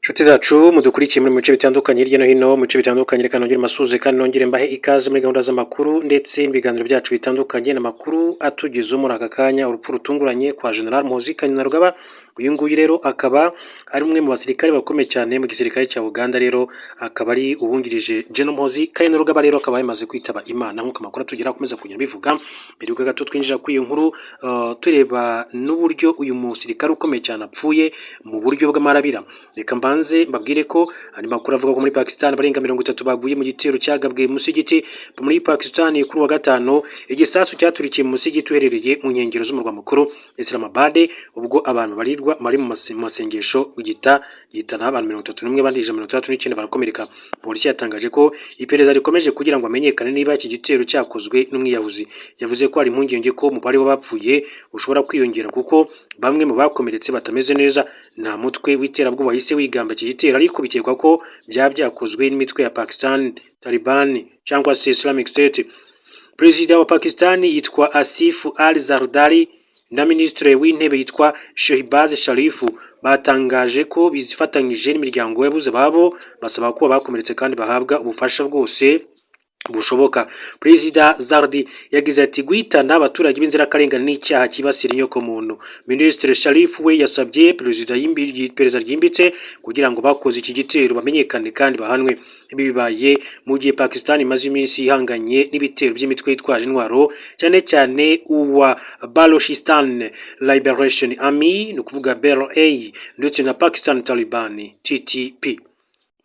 Nshuti zacu mudukurikiye muri mu bice bitandukanye hirya no hino mu bice bitandukanye, reka nongere masuhuze kandi nongere mbahe ikaze muri gahunda z'amakuru ndetse n'ibiganiro byacu bitandukanye. N'amakuru atugezeho muri aka kanya: urupfu rutunguranye kwa General Muhoozi Kainerugaba. Uyu nguyu rero akaba ari umwe mu basirikare bakomeye cyane mu gisirikare cya Uganda, rero akaba ari uwungirije General Muhoozi Kainerugaba, rero akaba yamaze kwitaba Imana nk'uko amakuru atugera akomeza kugenda bivuga. Mbere y'uko gato twinjira kuri iyo nkuru, tureba n'uburyo uyu musirikare ukomeye cyane apfuye mu buryo bw'amarabira. Reka mbanze mbabwire ko andi makuru avuga ko muri Pakistan barenga 30 baguye mu gitero cyagabwe mu musigiti muri Pakistan kuri wa gatano. Igisasu cyaturikiye mu musigiti uherereye mu nkengero z'umurwa mukuru Islamabad, ubwo abantu bari mu masengesho gihitana abantu 31 bandije 39 barakomereka. Polisi yatangaje ko iperereza rikomeje kugira ngo amenyekane niba iki gitero cyakozwe n'umwiyahuzi. Yavuze ko hari impungenge ko umubare w'abapfuye ushobora kwiyongera kuko bamwe mu bakomeretse batameze neza. Nta mutwe w'iterabwoba wahise wigamba iki gitero, ariko bikekwa ko byakozwe n'imitwe ya Pakistan, Taliban cyangwa se Islamic State. Perezida wa Pakistan yitwa Asif Ali Zardari na Minisitiri w'intebe yitwa Shehbaz Sharif batangaje ko bizifatanyije n'imiryango yabuze babo, basaba ko abakomeretse kandi bahabwa ubufasha bwose bushoboka. Perezida Zardi yagize ati guhitana abaturage b'inzirakarengane n'icyaha kibasira inyoko muntu. Minisitiri Sharif we yasabye iperereza ryimbitse kugira ngo bakoze iki gitero bamenyekane kandi bahanwe. Ibi bibaye mu gihe Pakistan imaze iminsi ihanganye n'ibitero by'imitwe yitwaje intwaro, cyane cyane uwa Balochistan Liberation Army, ni ukuvuga BLA, ndetse na Pakistan Taliban TTP.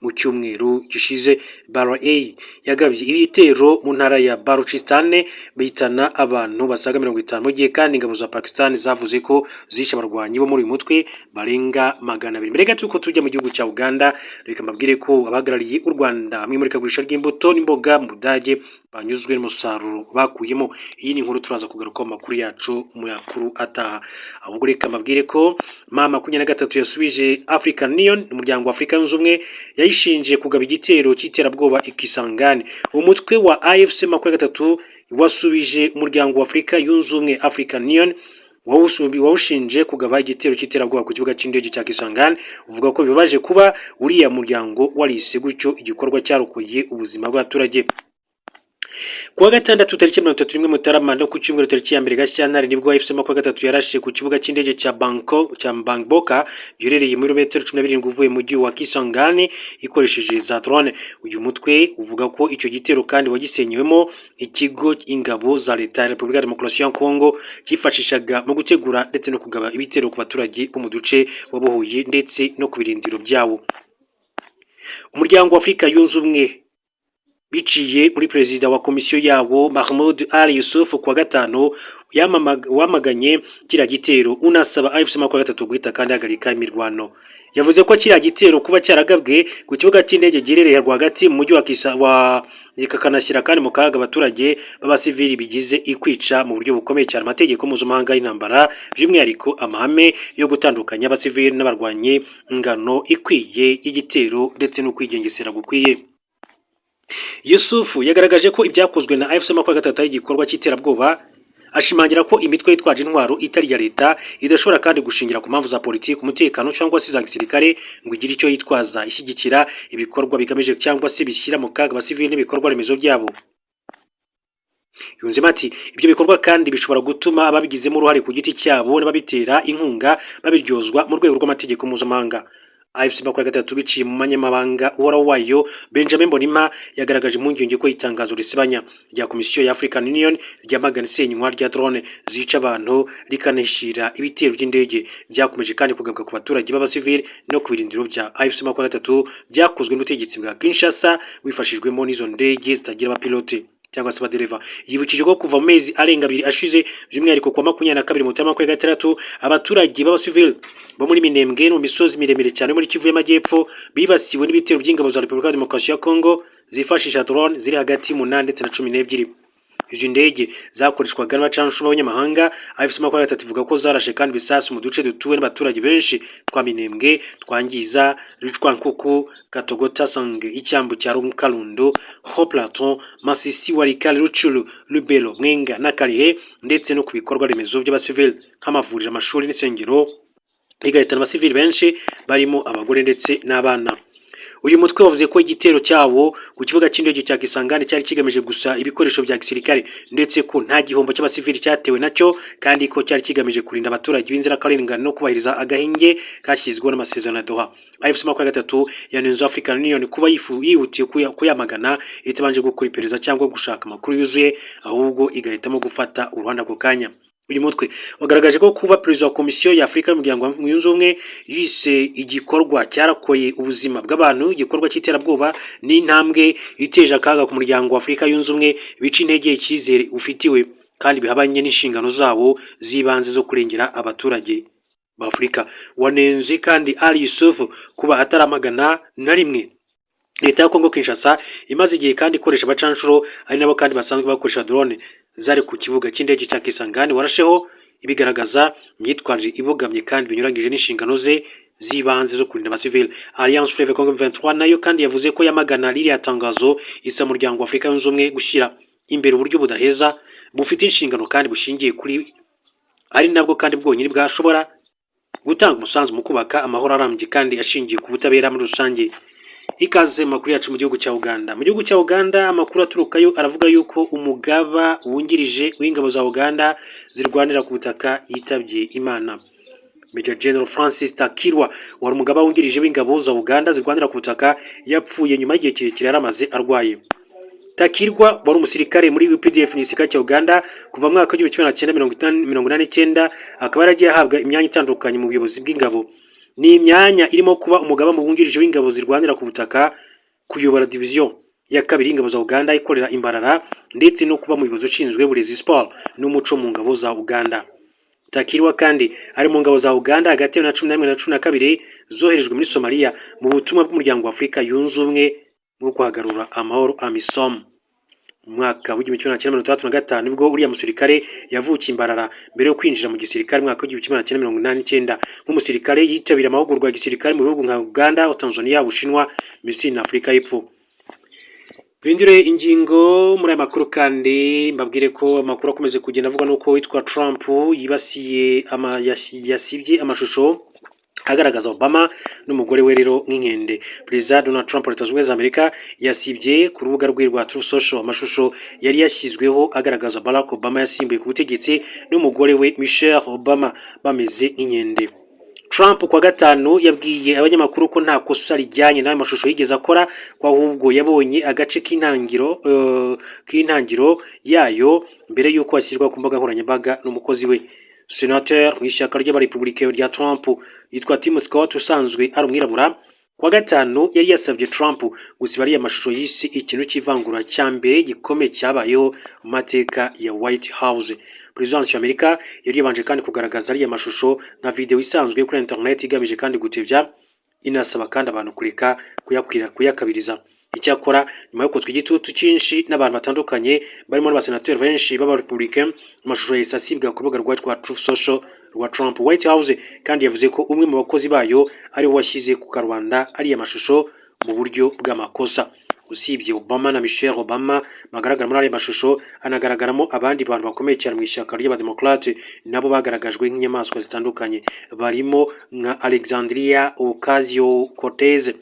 Mu cyumweru gishize BLA yagabye ibitero mu ntara ya Balochistan bihitana abantu basaga 50, mu gihe kandi ingabo za Pakistan zavuze ko zishe abarwanyi bo muri uyu mutwe barenga 200. Mbere gato yuko tujya mu gihugu cya Uganda, reka mbabwire ko abahagarariye u Rwanda mu imurikagurisha ry'imbuto n'imboga mu Budage banyuzwe n'umusaruro bakuyemo. Iyi ni inkuru turaza kugaruka mu makuru yacu mu yakuru ataha. Ahubwo reka mbabwire ko M23 yasubije African Union, umuryango wa Afrika yunze ubumwe, yayishinje kugaba igitero cy'iterabwoba ikisangane. Umutwe wa AFC 23 wasubije umuryango wa Afrika yunze ubumwe African Union wawushinje kugaba igitero cy'iterabwoba ku kibuga cy'indege cya Kisangani. Uvuga ko bibabaje kuba uriya muryango warise gutyo igikorwa cyarokoye ubuzima bw'abaturage. Kuwa gatandatu tariki 31 Mutarama no ku cyumweru tariki ya 1 Gashyantare nibwo AFC 23 yarashe ku kibuga cy'indege cya Bangboka giherereye muri metero 17 uvuye mu gihugu wa Kisangani ikoresheje za drone. Uyu mutwe uvuga ko icyo gitero kandi wagisenyewemo ikigo ingabo za leta ya Repubulika ya Demokarasi ya Kongo cyifashishaga mu gutegura ndetse no kugaba ibitero ku baturage bo mu duce wabohoye ndetse no ku birindiro byabo. Umuryango wa Afrika yunze ubumwe biciye muri perezida wa komisiyo yabo Mahmoud Ali Yusuf kuwa gatano wamaganye kiriya gitero, unasaba AFC 23 guhita kandi hagarika imirwano. Yavuze ko kiriya gitero kuba cyaragabwe ku kibuga cy'indege giherereye rwagati mu mujyi wa kakanashyira kandi mu kaga abaturage b'abasivili bigize ikwica mu buryo bukomeye cyane amategeko mpuzamahanga y'intambara, by'umwihariko amahame yo gutandukanya abasivili n'abarwanyi, ingano ikwiye y'igitero ndetse no kwigengesera gukwiye. Yusuf yagaragaje ko ibyakozwe na AFC 23 ari igikorwa cy'iterabwoba, ashimangira ko imitwe yitwaje intwaro itari ya leta idashobora kandi gushingira ku mpamvu za politiki, umutekano cyangwa se za gisirikare ngo igire icyo yitwaza ishyigikira ibikorwa bigamije cyangwa se bishyira mu kaga abasivili n'ibikorwa remezo byabo. Yunzemo ati ibyo bikorwa kandi bishobora gutuma ababigizemo uruhare ku giti cyabo n'ababitera inkunga babiryozwa mu rwego rw'amategeko mpuzamahanga. AFC 23 biciye mu manyamabanga uhoraho wayo Benjamin Mbonimpa yagaragaje impungenge ko itangazo risebanya rya komisiyo ya African Union ryamagana isenywa rya drone zica abantu rikanashira ibitero by'indege byakomeje kandi kugabwa ku baturage b'abasivili no ku birindiro bya AFC 23 byakozwe n'ubutegetsi bwa Kinshasa wifashijwemo n'izo ndege zitagira abapilote cyangwa se abadereva. Yibukije ko kuva mu mezi arenga 2 ashize, by'umwihariko kwa 22 Mutarama 2023, abaturage b'abasivili bo muri Minembwe no misozi miremire cyane muri Kivu y'Amajyepfo bibasiwe n'ibitero by'ingabo za Repubulika ya Demokarasi ya Kongo zifashisha drone ziri hagati mu 8 ndetse na 12. Izi ndege zakoreshwaga n'abacancuro b'abanyamahanga. AFC 23 ivuga ko zarashe kandi bisasu mu duce dutuwe n'abaturage benshi twa Minembwe, Twangiza, Rwitwankuku, Katogota, Sange, Icyambu cya Karundo, Ho Plateau, Masisi, Walikale, Ruchuru, Lubero, Mwenga na Karihe, ndetse no ku bikorwa remezo by'abasivili nk'amavuriro, amashuri n'isengero igahitana abasivili benshi barimo abagore ndetse n'abana. Uyu mutwe wavuze ko igitero cyabo ku kibuga cy'indege cya Kisangani cyari kigamije gusa ibikoresho bya gisirikare ndetse ko nta gihombo cy'abasivili cyatewe nacyo, kandi ko cyari kigamije kurinda abaturage b'inzirakarengane no kubahiriza agahinge kashyizweho n'amasezerano ya Doha. AFC gatatu yanenze African Union kuba yihutiye kuyamagana itabanje gukora iperereza cyangwa gushaka amakuru yuzuye, ahubwo igahitamo gufata uruhande ako kanya. Uyu mutwe wagaragaje ko kuba perezida wa komisiyo ya Afurika y'umuryango w'Ubumwe Ubumwe yise igikorwa cyarakoye ubuzima bw'abantu igikorwa cy'iterabwoba n'intambwe iteje akaga ku muryango wa Afurika yunze ubumwe, bica intege icyizere ufitiwe kandi bihabanye n'inshingano zabo z'ibanze zo kurengera abaturage b'Afurika. Wanenze kandi Ali Yusuf kuba ataramagana na rimwe leta ya Kongo Kinshasa imaze igihe kandi ikoresha abacanshuro ari nabo kandi basanzwe bakoresha drone zari ku kibuga cy'indege cya Kisangani warasheho, ibigaragaza imyitwarire ibogamye kandi binyuranyije n'inshingano ze z'ibanze zo kurinda abasivili. Alliance Fleuve Congo 23 nayo kandi yavuze ko yamagana ririya tangazo isa umuryango wa Afurika yunze ubumwe gushyira imbere uburyo budaheza bufite inshingano kandi bushingiye kuri ari nabwo kandi bwonyine bwashobora gutanga umusanzu mu kubaka amahoro arambye kandi ashingiye ku butabera muri rusange. Ikaze makuru yacu mu gihugu cya Uganda. Mu gihugu cya Uganda amakuru aturukayo aravuga yuko umugaba wungirije w'ingabo za Uganda zirwanira ku butaka yitabye Imana. Major General Francis Takirwa wari umugaba wungirije w'ingabo za Uganda zirwanira ku butaka yapfuye nyuma y'igihe kirekire yaramaze arwaye. Takirwa wari umusirikare muri UPDF n'isika cya Uganda kuva mu mwaka wa 1989 akaba yaragiye ahabwa imyanya itandukanye mu buyobozi bw'ingabo. Ni imyanya irimo kuba umugaba mu bungirije w'ingabo zirwanira ku butaka, kuyobora division ya kabiri y'ingabo za Uganda ikorera Imbarara ndetse no kuba umuyobozi ushinzwe burezi sport n'umuco mu ngabo za Uganda. Takirwa kandi ari mu ngabo za Uganda hagati ya 2011 na 2012 zoherejwe muri Somalia mu butumwa bw'umuryango wa Afurika yunze ubumwe bwo kuhagarura amahoro AMISOM. Mwaka wa 1935 nibwo uriya musirikare yavukiye Imbarara mbere yo kwinjira mu gisirikare mwaka wa 1989 nk'umusirikare yitabira amahugurwa ya gisirikare mu bihugu nka Uganda, Tanzania, Ubushinwa, Misiri na Afurika y'Epfo. Bindire ingingo muri aya makuru kandi mbabwire ko amakuru akomeze kugenda avuga nuko witwa Trump yibasiye yasibye amashusho agaragaza Obama n'umugore we rero nk'inkende. Perezida Donald Trump wa Leta Zunze Ubumwe za Amerika yasibye ku rubuga rwe rwa Truth Social amashusho yari yashyizweho agaragaza Barack Obama yasimbuye ku butegetsi n'umugore we Michelle Obama bameze nk'inkende. Trump kwa gatanu yabwiye abanyamakuru ko nta kosa rijyanye n'ayo mashusho yigeze akora, kwa ahubwo yabonye agace k'intangiro yayo mbere y'uko ashyirwa ku mbuga nkoranyambaga n'umukozi we. Senateur w'ishyaka ry'abarepublicain rya Trump yitwa Tim Scott usanzwe ari umwirabura kwa gatanu yari yasabye Trump gusiba ariya mashusho yise ikintu cy'ivangura cya mbere gikomeye cyabayeho mu mateka ya White House. President ya Amerika yari yabanje kandi kugaragaza ariya mashusho nka video isanzwe kuri internet igamije kandi gutebya, inasaba kandi abantu kureka kuyakabiriza. Icyakora nyuma yo kutswa igitutu cyinshi n'abantu batandukanye barimo n'abasenateri benshi b'abarepublicain, amashusho yahise asibwa ku rubuga rwa Truth Social rwa Trump White House kandi yavuze ko umwe mu bakozi bayo ari we washyize ku karubanda ariya mashusho mu buryo bw'amakosa. Usibye Obama na Michelle Obama bagaragara muri ariya mashusho, anagaragaramo abandi bantu bakomeye cyane mu ishyaka ry'abademokrate nabo bagaragajwe nk'inyamaswa zitandukanye, barimo nka Alexandria Ocasio-Cortez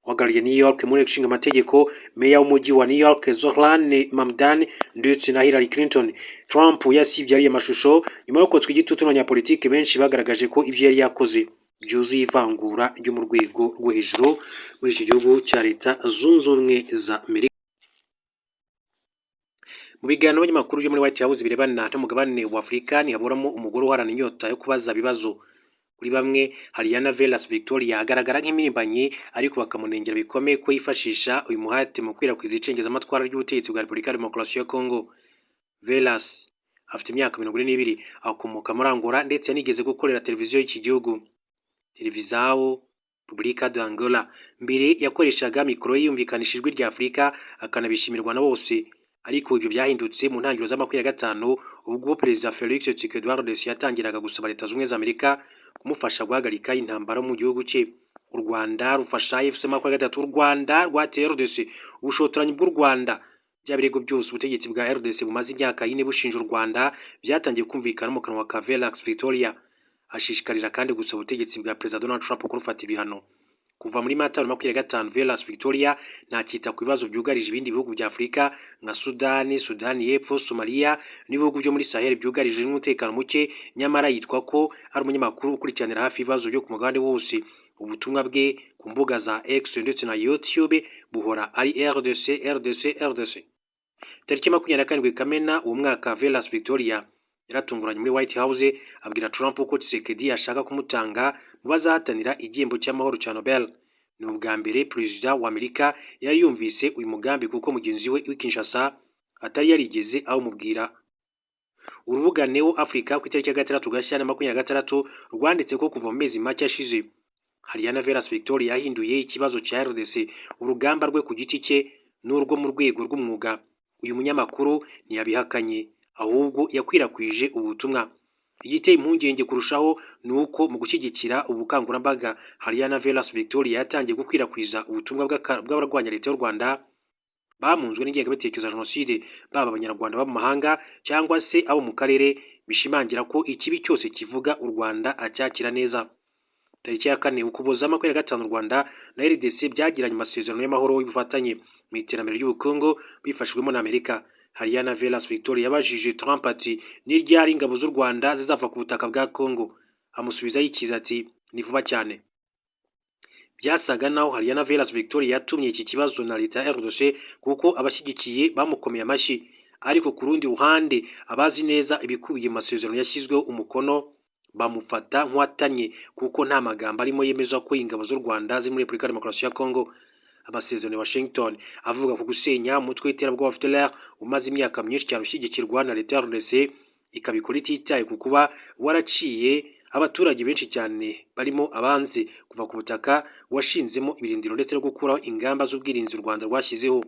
wagaruriye New York muri nshinga amategeko, meya w'umujyi wa New York Zohran Mamdani ndetse na Hillary Clinton. Trump yasibye ariya mashusho nyuma yo kotswa igitutu n'abanyapolitiki benshi bagaragaje ko ibyo yari yakoze byuzuye ivangura ryo mu rwego rwo hejuru muri iki gihugu cya Leta Zunze Ubumwe za Amerika. Mu biganiro n'abanyamakuru byo muri White House birebana n'umugabane wa Afurika ntihaburamo umugore uharana inyota yo kubaza ibibazo. Kuri bamwe Hariana Velas Victoria agaragara nk'impirimbanyi ariko bakamunengera bikomeye ko yifashisha uyu muhate mu kwirakw'iza icengezamatwara ry'ubutegetsi bwa Repubulika ya Demokarasi ya Congo. Velas afite imyaka 42 akomoka muri Angola ndetse yanigeze gukorera televiziyo y'iki gihugu Televisão Pública de Angola. Mbere yakoreshaga mikoro yumvikanisha ijwi rya Afurika akanabishimirwa na bose, ariko ibyo byahindutse mu ntangiriro za 2025 ubwo Perezida Felix Tshisekedi yatangiraga gusaba Leta Zunze Ubumwe za Amerika kumufasha guhagarika intambara mu gihugu cye. U Rwanda rufasha AFC 23. U Rwanda rwateye RDC ubushotoranyi bw'u Rwanda. Bya birego byose ubutegetsi bwa RDC bumaze imyaka 4 bushinja u Rwanda byatangiye kumvikana mu kanwa ka Velas Victoria. ashishikarira kandi gusaba ubutegetsi bwa Perezida Donald Trump kurufata ibihano. Kuva muri Mata 2025 Velas Victoria ntakita ku bibazo byugarije ibindi bihugu bya Afurika nka Sudani y'Epfo, Somalia n'ibihugu byo muri Sahel byugarije n'umutekano muke, nyamara yitwa ko ari umunyamakuru ukurikiranira hafi ibibazo byo ku mugabane wose. Ubutumwa bwe ku mbuga za X ndetse na YouTube buhora ari RDC. Tariki 27 Kamena uwo mwaka Velas Victoria yaratunguranye muri White House abwira Trump ko Tshisekedi ashaka kumutanga mu bazahatanira igihembo cy'amahoro cya Nobel. Ni ubwa mbere Perezida wa Amerika yari yumvise uyu mugambi kuko mugenzi we Kinshasa atari yarigeze awumubwira. Urubuga Neo Africa ku itariki ya 6 Gashyantare 2026 rwanditse ko kuva mu mezi make ashize Hariana Velas Victoria yahinduye ikibazo cya RDC urugamba rwe ku giti cye n'urwo mu rwego rw'umwuga. Uyu munyamakuru ntiyabihakanye ahubwo yakwirakwije ubutumwa. Igiteye impungenge kurushaho ni uko mu gushyigikira ubukangurambaga Hariana Velas Victoria yatangiye gukwirakwiza ubutumwa bw'abarwanya leta y'u Rwanda bamunzwe n'ingengabitekerezo ya jenoside, baba abanyarwanda baba mu mahanga cyangwa se abo mu karere, bishimangira ko ikibi cyose kivuga u Rwanda acyakira neza. Tariki ya 4 Ukuboza 2025 u Rwanda na RDC byagiranye amasezerano y'amahoro y'ubufatanye mu iterambere ry'ubukungu bifashijwemo na Amerika. Hariana Velas Victoria yabajije Trump ati ni ryari ingabo z'u Rwanda zizava ku butaka bwa Congo. Amusubiza yikiza ati ni vuba cyane. Byasaga naho Hariana Velas Victoria yatumye iki kibazo na leta ya RDC kuko abashyigikiye bamukomeye amashyi, ariko ku rundi ruhande abazi neza ibikubiye mu masezerano yashyizweho umukono bamufata nk'uwatanye kuko nta magambo arimo yemeza ko ingabo z'u Rwanda ziri muri Repubulika ya Demokarasi ya Congo. Amasezerano ya Washington avuga ku gusenya umutwe w'iterabwoba wa FDLR umaze imyaka myinshi cyane ushyigikirwa na leta ya RDC, ikabikora ititaye ku kuba waraciye abaturage benshi cyane barimo abanze kuva ku butaka washinzemo ibirindiro ndetse no gukuraho ingamba z'ubwirinzi u Rwanda rwashyizeho.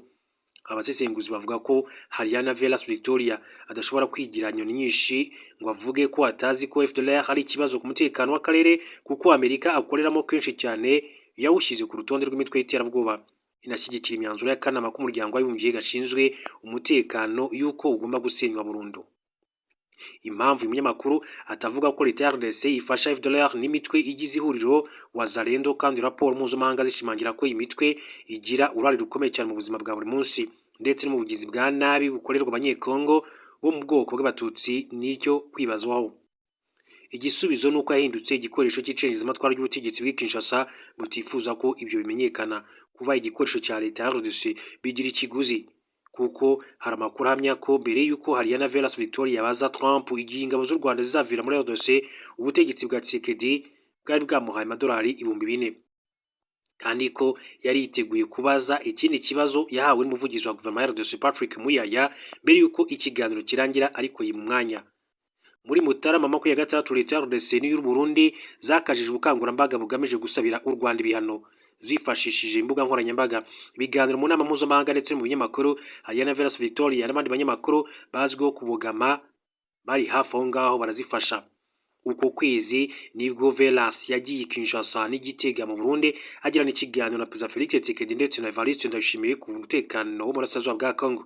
Abasesenguzi bavuga ko Hariana Velas Victoria adashobora kwigira nyoni nyinshi ngo avuge ko atazi ko FDLR hari ikibazo ku mutekano w'akarere kuko Amerika akoreramo kenshi cyane yawushyize ku rutonde rw'imitwe y'iterabwoba. Inashyigikira imyanzuro y'akanama k'umuryango w'abibumbye gashinzwe umutekano y'uko ugomba gusenywa burundu. Impamvu uyu munyamakuru atavuga ko leta ya RDC ifasha FDLR n'imitwe igize ihuriro Wazalendo kandi raporo mpuzamahanga zishimangira ko iyi mitwe igira uruhare rukomeye cyane mu buzima bwa buri munsi ndetse no mu bugizi bwa nabi bukorerwa abanyekongo bo mu bwoko bw'abatutsi, nicyo kwibazwaho. Igisubizo nuko yahindutse igikoresho cy'icengezamatwara ry'ubutegetsi bw'i Kinshasa butifuza ko ibyo bimenyekana. Kuba igikoresho cya leta ya RDC bigira ikiguzi kuko hari amakuru ahamya ko mbere y'uko Hariana Velas Victoria yabaza Trump igihe ingabo z'u Rwanda zizavira muri RDC, ubutegetsi bwa Tshisekedi bwari bwamuhaye amadolari 4,000 kandi ko yari yiteguye kubaza ikindi kibazo yahawe n'umuvugizi wa guverinoma ya RDC Patrick Muyaya mbere y'uko ikiganiro kirangira, ariko yima umwanya. Muri Mutarama 26 leta ya RDC n'iy'u Burundi zakajije ubukangurambaga bugamije gusabira u Rwanda ibihano zifashishije imbuga nkoranyambaga. Ibiganiro mu nama mpuzamahanga ndetse mu binyamakuru, Hariana Velas Victoria n'abandi banyamakuru bazwiho kubogama bari hafi aho ngaho barazifasha. Uko kwezi nibwo Velas yagiye Kinshasa n'Igitega mu Burundi agirana ikiganiro na Perezida Felix Tshisekedi ndetse na Evariste Ndayishimiye ku mutekano wo mu burasirazuba bwa Congo.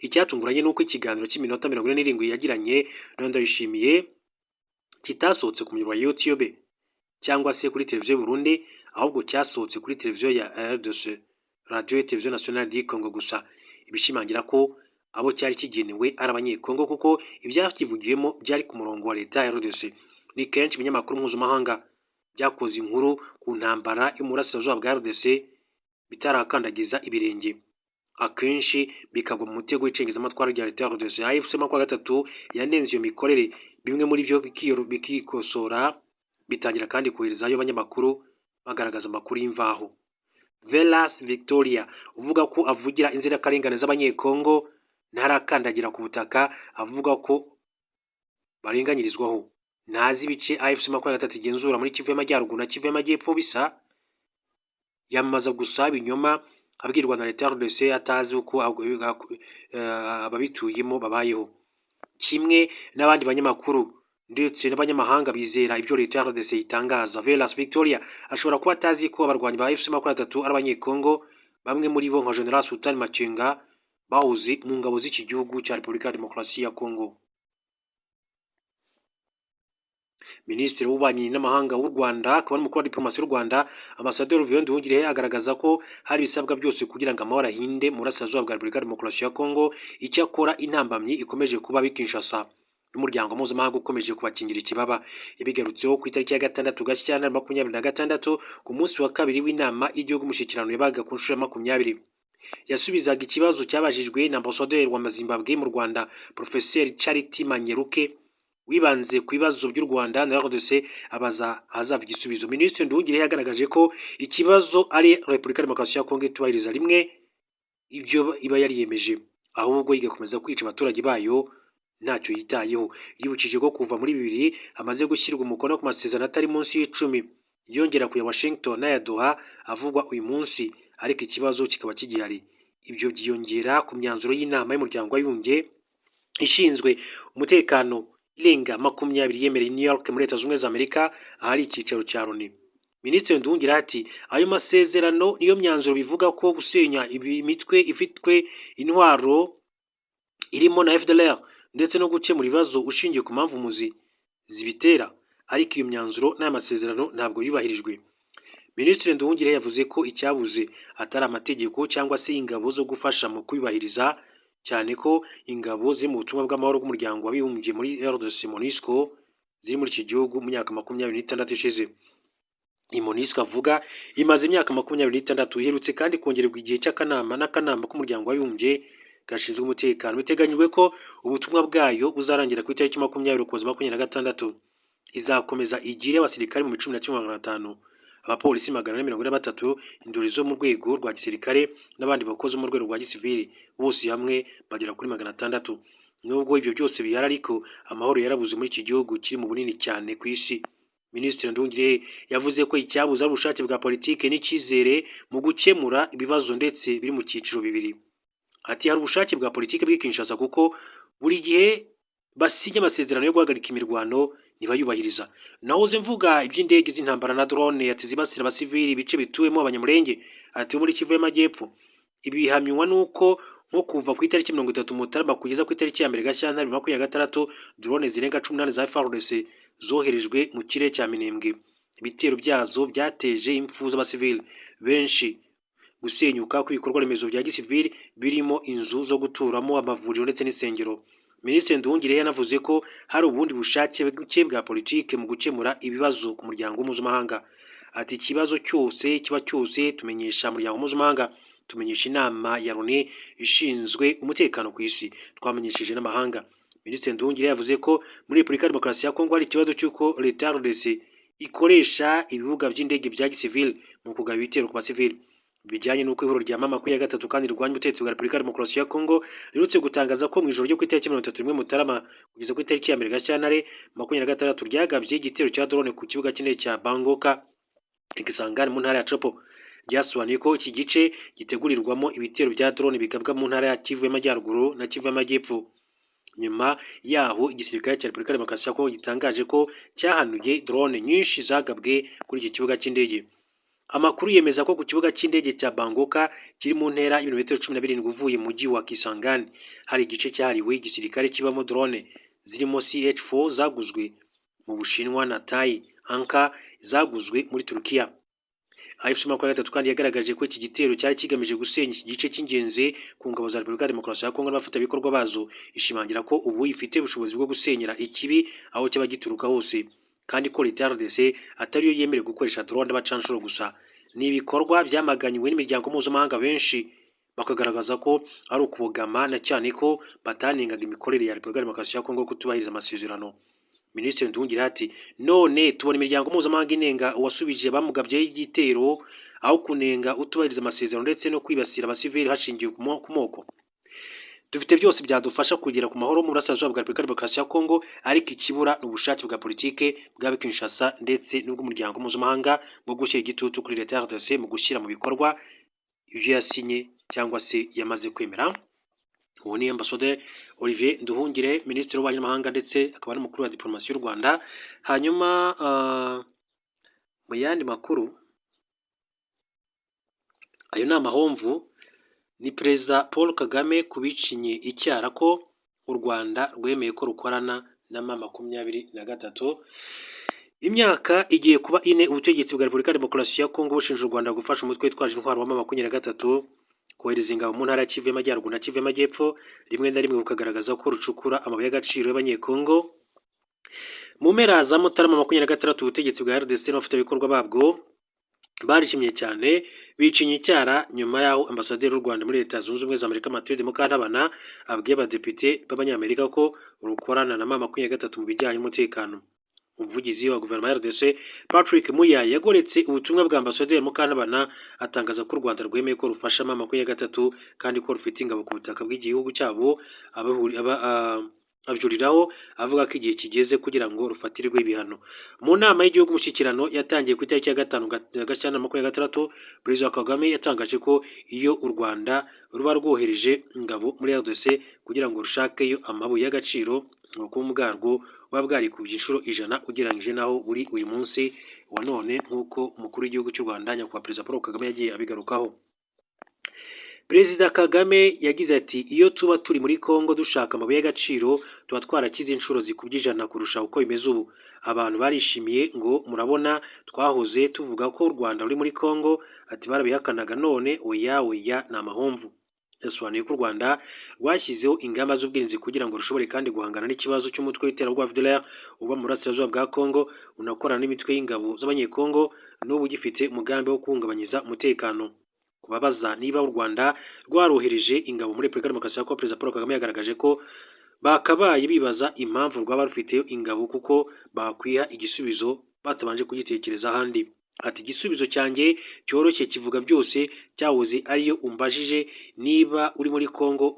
Icyatunguranye nuko ikiganiro cy'iminota 47 yagiranye na Ndayishimiye kitasohotse ku muyoboro wa YouTube cyangwa se kuri televiziyo Burundi, ahubwo cyasohotse kuri televiziyo ya RDC, Radio et Television Nationale du Congo gusa. Ibishimangira ko abo cyari kigenewe ari abanyekongo kuko ibyakivugiyemo byari ku murongo wa leta ya RDC. Ni kenshi ibinyamakuru mpuzamahanga byakoze inkuru ku ntambara y'umurasirazuba bwa RDC bitarakandagiza ibirenge, akenshi bikagwa mu mutego w'icengezamatwara rya leta ya RDC. AFC 23 yanenze iyo mikorere, bimwe muri byo bikikosora bitangira kandi koherezayo abanyamakuru bagaragaza amakuru y'imvaho. Velas Victoria uvuga ko avugira inzirakarengane z'abanyekongo ntarakandagira ku butaka, avuga ko barenganyirizwaho. Ntazi ibice AFC 23 igenzura muri Kivu y'Amajyaruguru na Kivu y'Amajyepfo bisa, yamaza gusa ibinyoma abwirwa na leta ya RDC atazi uko ababituyemo babayeho. Kimwe n'abandi banyamakuru ndetse n'abanyamahanga bizera ibyo leta ya RDC itangaza. Velas Victoria ashobora kuba atazi ko abarwanyi ba AFC 23 ari abanyekongo, bamwe muri bo nka General Sultan Makenga bahoze mu ngabo z'iki gihugu cya Repubulika ya Demokarasi ya Congo. Minisitiri w'Ububanyi n'Amahanga w'u Rwanda akaba n'umukuru wa diplomasi y'u Rwanda Ambasaderi Olivier Nduhungirehe agaragaza ko hari ibisabwa byose kugira ngo amahoro ahinde mu burasirazuba bwa Repubulika ya Demokarasi ya Kongo. Icyakora intambamyi ikomeje kuba Kinshasa n'umuryango mpuzamahanga ukomeje kubakingira ikibaba. Yabigarutseho ku itariki ya 6 Gashyantare 2026 ku munsi wa kabiri w'inama y'igihugu umushyikirano yabaga ku nshuro ya 20. Yasubizaga ikibazo cyabajijwe na Ambasaderi wa Zimbabwe mu Rwanda Professeur Charity Manyeruke wibanze ku bibazo by'u Rwanda na RDC abaza ahazava igisubizo. Minisitiri Nduhungirehe yagaragaje ko ikibazo ari Repubulika ya Demokarasi ya Kongo itubahiriza rimwe ibyo iba yariyemeje, ahubwo igakomeza kwica abaturage bayo ntacyo yitayeho. Yibukije ko kuva muri 2000 hamaze gushyirwa umukono ku masezerano atari munsi y'10 yongera ku ya Washington n'aya Doha avugwa uyu munsi, ariko ikibazo kikaba kigihari. Ibyo byiyongera ku myanzuro y'inama y'umuryango w'abibumbye ishinzwe umutekano irenga 20 yemereye New York muri Leta Zunze Ubumwe za Amerika ahari icyicaro cya Loni. Minisitiri Nduhungirehe ati ayo masezerano niyo myanzuro bivuga ko gusenya imitwe ifitwe intwaro irimo na FDLR ndetse no gukemura ibibazo ushingiye ku mpamvu muzi zibitera, ariko iyo myanzuro n'aya masezerano ntabwo yubahirijwe. Minisitiri Nduhungirehe yavuze ko icyabuze atari amategeko cyangwa se ingabo zo gufasha mu kubibahiriza, cyane ko ingabo ziri mu butumwa bw'amahoro bw'umuryango w'abibumbye muri RDC MONUSCO ziri muri iki gihugu mu myaka 26 ishize. Iyi MONUSCO avuga imaze imyaka 26 iherutse kandi kongererwa igihe cy'akanama k'umuryango w'abibumbye gashinzwe umutekano. Biteganyijwe ko ubutumwa bwayo buzarangira ku itariki 20 Ukuboza 2026. Izakomeza igire abasirikare mu 11,500, abapolisi 443, indori zo mu rwego rwa gisirikare n'abandi bakozi mu rwego rwa gisivili, bose hamwe bagera kuri 600. Nubwo ibyo byose bihari, ariko amahoro yarabuze muri iki gihugu kiri mu bunini cyane ku isi. Minisitiri Nduhungirehe yavuze ko icyabuze ari ubushake bwa politike n'icyizere mu gukemura ibibazo ndetse biri mu cyiciro bibiri. Ati hari ubushake bwa politike Kinshasa kuko buri gihe basinya amasezerano yo guhagarika imirwano ntibayubahiriza. Nahoze mvuga iby'indege z'intambara na drone yatizibasira abasivili ibice bituwemo abanyamurenge ati muri Kivu y'Amajyepfo. Ibi bihamywa nuko nko kuva ku itariki 30 Mutarama kugeza ku itariki ya 1 Gashyantare 2026 drone zirenga 18 za FARDC zoherejwe mu kirere cya Minembwe. Ibitero byazo byateje impfu z'abasivili benshi, gusenyuka kw'ibikorwa remezo bya gisivili birimo inzu zo guturamo, amavuriro ndetse n'isengero. Minisitiri Nduhungirehe yanavuze ko hari ubundi bushake buke bwa politike mu gukemura ibibazo ku muryango mpuzamahanga. Ati ikibazo cyose kiba cyose tumenyesha umuryango mpuzamahanga, tumenyesha inama ya Loni ishinzwe umutekano ku isi, twamenyesheje n'amahanga. Minisitiri Nduhungirehe yavuze ko muri Repubulika ya Demokarasi ya Kongo hari ikibazo cy'uko leta ya RDC ikoresha ibibuga by'indege bya gisivili mu kugaba ibitero ku basivili. Bijyanye n'uko ihuriro rya mama 23 kandi rwanya ubutegetsi bwa Repubulika ya Demokarasi ya Kongo rirutse gutangaza ko mu ijoro ryo ku itariki 31 Mutarama kugeza ku itariki ya 1 Gashyantare 2026 ryagabye igitero cya drone ku kibuga cy'indege cya Bangoka Kisangani mu ntara ya Chopo. Ryasobanuye ko iki gice gitegurirwamo ibitero bya drone bigabwa mu ntara ya Kivu y'Amajyaruguru na Kivu y'Amajyepfo. Nyuma yaho igisirikare cya Repubulika ya Demokarasi ya Kongo gitangaje ko cyahanuye drone nyinshi zagabwe kuri iki kibuga cy'indege. Amakuru yemeza ko ku kibuga cy'indege cya Bangoka kiri mu ntera y'ibirometero 17 uvuye mu mujyi wa Kisangani hari igice cyahariwe igisirikare kibamo drone zirimo CH4 zaguzwe mu Bushinwa na Tai Anka zaguzwe muri Turukiya. AFC 23 kandi yagaragaje ko iki gitero cyari kigamije gusenya iki gice cy'ingenzi ku ngabo za Repubulika ya Demokarasi ya Kongo n'abafatanyabikorwa bazo, ishimangira ko ubu ifite ubushobozi bwo gusenyera ikibi aho cyaba gituruka hose, kandi ko leta ya RDC atariyo yemerewe gukoresha drone n'abacanshuro gusa. Ni ibikorwa byamaganywe n'imiryango mpuzamahanga benshi bakagaragaza ko ari ukubogama na cyane ko batanengaga imikorere ya Repubulika ya Demokarasi ya Kongo kutubahiriza amasezerano. Minisitiri Nduhungirehe ati none tubona imiryango mpuzamahanga inenga uwasubije bamugabye y'igitero aho kunenga utubahiriza amasezerano ndetse no kwibasira abasivili hashingiwe ku moko. Dufite byose byadufasha kugera ku mahoro mu burasirazuba bwa Repubulika ya Demokarasi ya Kongo, ariko ikibura n'ubushake bwa politike bwa Kinshasa ndetse n'ubw'umuryango mpuzamahanga bwo gushyira igitutu kuri leta ya RDC mu gushyira mu bikorwa ibyo yasinye cyangwa se yamaze kwemera. Uwo ni Ambasaderi Olivier Nduhungirehe, Minisitiri w'Ububanyi n'Amahanga ndetse akaba n'umukuru wa diplomasi y'u Rwanda. Hanyuma mu yandi makuru, ayo ni amahomvu ni Perezida Paul Kagame kubicinye icyara ko u Rwanda rwemeye ko rukorana na M23. Imyaka igiye kuba ine ubutegetsi bwa Repubulika ya Demokarasi ya Kongo bushinja u Rwanda gufasha umutwe witwaje intwaro wa M23 kohereza ingabo mu ntara ya Kivu y'Amajyaruguru na Kivu y'Amajyepfo, rimwe na rimwe bukagaragaza ko rucukura amabuye y'agaciro y'Abanyekongo. Mu mpera za Mutarama 26 ubutegetsi bwa RDC n'abafatanyabikorwa babwo barishimye cyane bicinya icyara nyuma yaho ambasaderi w'u Rwanda muri Leta Zunze Ubumwe za Amerika Mathilde Mukantabana abwiye abadepite b'Abanyamerika ko rukorana na M23 mu bijyanye n'umutekano. Umuvugizi wa guverinoma ya RDC Patrick Muyaya yagoretse ubutumwa bwa ambasaderi Mukantabana atangaza ko u Rwanda rwemeye ko rufasha M23 kandi ko rufite ingabo ku butaka bw'igihugu cyabo, abyuriraho avuga ko igihe kigeze kugira ngo rufatirwe ibihano. Mu nama y'igihugu umushyikirano yatangiye ku itariki ya 5 Gashyantare 2026, Perezida Kagame yatangaje ko iyo u Rwanda ruba rwohereje ingabo muri RDC kugira ngo rushakeyo amabuye y'agaciro, ubukungu bwarwo buba bwarikubye inshuro 100 ugereranyije naho buri uyu munsi wa none, nk'uko umukuru w'igihugu cy'u Rwanda nyakubahwa Perezida Paul Kagame yagiye abigarukaho. Perezida Kagame yagize ati iyo tuba turi muri Kongo dushaka amabuye y'agaciro tuba twarakize inshuro zikubye 100 kurusha uko bimeze ubu. Abantu barishimiye ngo murabona twahoze tuvuga ko u Rwanda ruri muri Kongo, ati barabihakanaga none oya ni amahomvu. Yasobanuye ko u Rwanda rwashyizeho ingamba z'ubwirinzi kugira ngo rushobore kandi guhangana n'ikibazo cy'umutwe w'iterabwoba FDLR uba mu burasirazuba bwa Kongo, unakorana n'imitwe y'ingabo z'Abanyekongo n'ubu gifite umugambi wo guhungabanyiza umutekano. Kubabaza niba u Rwanda rwarohereje ingabo muri Repubulika ya Demokarasi ya Kongo, Perezida Paul Kagame yagaragaje ko bakabaye bibaza impamvu rwaba rufiteyo ingabo kuko bakwiha igisubizo batabanje kugitekereza ahandi. Ati igisubizo cyanjye cyoroshye kivuga byose cyahoze ariyo umbajije niba uri muri Kongo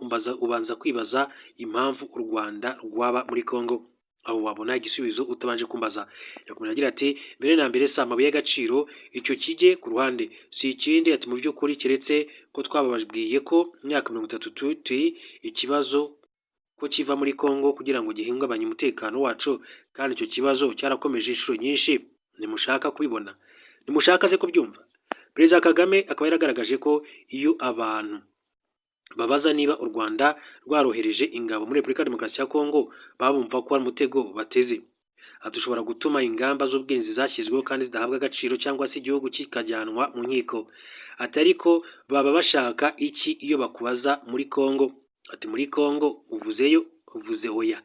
ubanza kwibaza impamvu u Rwanda rwaba muri Kongo, aho wabona igisubizo utabanje kumbaza. Yakomeje agira ati mbere na mbere si amabuye y'agaciro, icyo kijye ku ruhande, si ikindi. Ati mu by'ukuri keretse ko twababwiye ko imyaka 30 ikibazo ko kiva muri Kongo kugira ngo gihungabanye umutekano wacu, kandi icyo kibazo cyarakomeje inshuro nyinshi. Nimushaka kubibona, nimushaka se kubyumva. Perezida Kagame akaba yaragaragaje ko iyo abantu babaza niba u Rwanda rwarohereje ingabo muri Repubulika ya Demokarasi ya Kongo babumva ko ari umutego bateze. Dushobora gutuma ingamba z'ubwirinzi zashyizweho kandi zidahabwa agaciro cyangwa se igihugu kikajyanwa mu nkiko. Ati ariko baba bashaka iki iyo bakubaza muri Kongo? Ati muri Kongo uvuzeyo uvuze oya.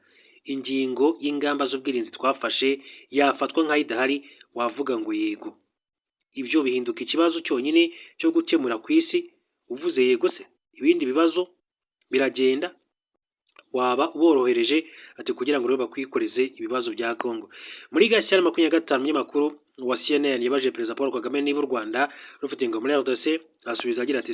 Ingingo y'ingamba z'ubwirinzi twafashe yafatwa nk'aho idahari, wavuga ngo yego. Ibyo bihinduka ikibazo cyonyine cyo gukemura ku isi. Uvuze yego se ibindi bibazo biragenda, waba uborohereje. Ati kugira ngo rero bakwikoreze ibibazo bya Kongo. Muri Gashyantare 25 umunyamakuru wa CNN yabaje Perezida Paul Kagame niba u Rwanda rufite ingabo muri RDC, asubiza agira ati